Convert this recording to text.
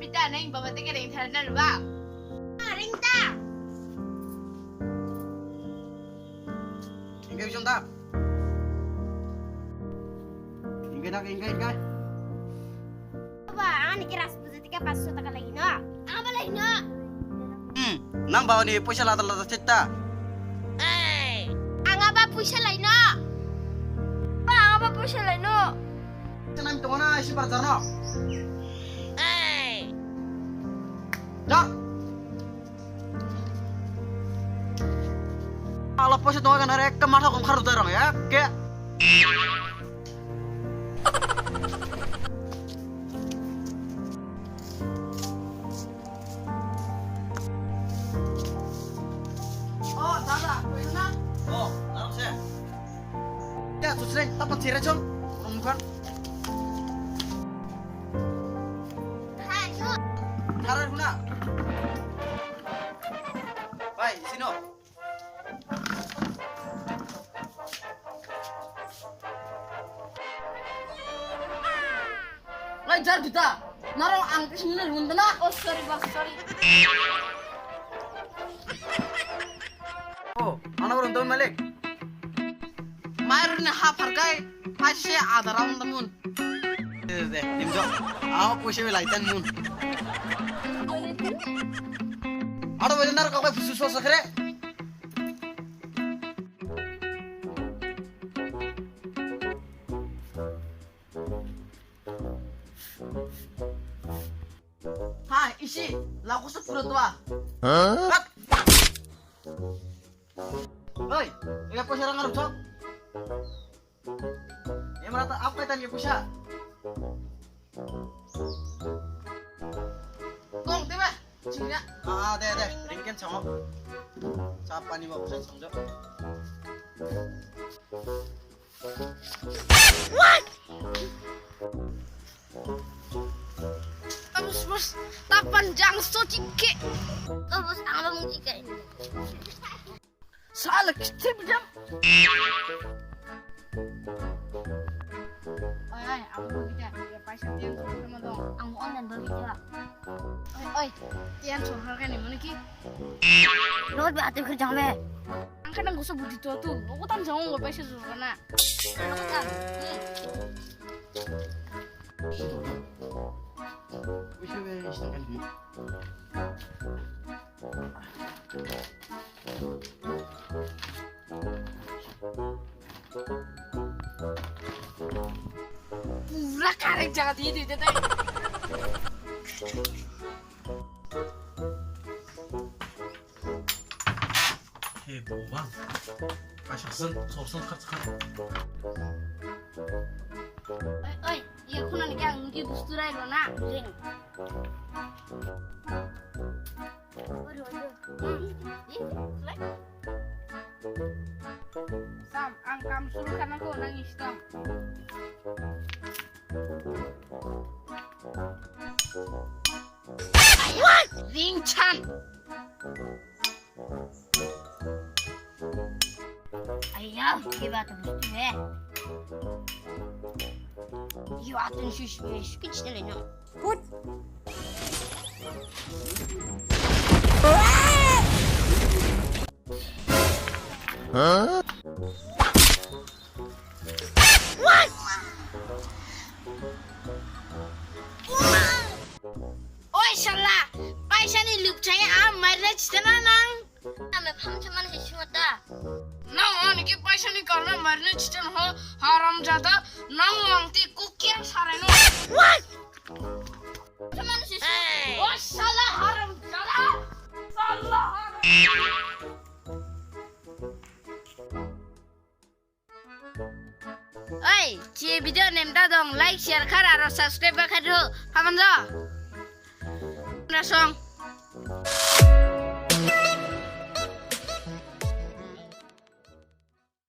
bita neng baba teke ring thar na ba. Ring ta. Inggay bisong ta. Inggay. Ba, ani kira 10 tiga 500 taka lagi no. Apa lagi no? Nang bawa ni puisa lata cita. Ang apa puisa lagi no? Ba, ang apa puisa lagi no? Senam itu mana isi parjano. Dah. Kalau puisa tuh kan ada kemana kau harus dorong ya, kayak. Oh, Dada, puisa? Oh, taruh saya. Ya, susah, tapat sih recon. Bukan. Hai, no. Taruh guna. Baik, sini. Lancar kita. Naruh angkis ini runtuh na. Oh, sorry, Bang, sorry. Oh, anak runtuh Malik. Mayurnya hargai pasti ada round temun. Deh, dimjok. Aku puisi wilaitan mun. Ada benar kau kayak susu sekre. Hai, isi. Laku sepuluh tua. Hah? Oi, ini puisi orang ngaruh cok. Yang merata apa itu yang puisi? Kong, tiba. Sini ya. deh. Ringkin sama. Siapa nih mau puisi sama? What? Bos, tak panjang so cike. Oh, bos, ang apa mong chika ini? Salah kita jam. Ay, aku kita ya paisa tiang tu sama dong. Ang online baru juga. Oi, tiang tu harga ni mana ki? Lord, ba ate kerja me? Ang kadang gusto budi tua tu. Aku tan jangan nggak paisa tu karena. Aku tan. Puisi wes kan bi. Pura karek jangan tidur tete. Heboh bang. Pasasan, sosan kat. Oi, iya aku nanti yang mungkin bustu rai lo nak. Ring. Sam, angkam suruh kan aku nangis dong. What? Ring Chan. Ayo, kita bustu me. Iyo atın şiş kiçtele no. Put. What? Oi salah. Paisa ni lup saya marriage tena nang. Ame pham chaman hishmata. Nang ani ki paisa ni karna marriage ten ho haram jada nang mangti kukian sareno. What? Chaman hish. Oh salah haram jada. Salah haram. Oi, cie video nemda dong like share kar aro subscribe kar do. Paman jo. Na song.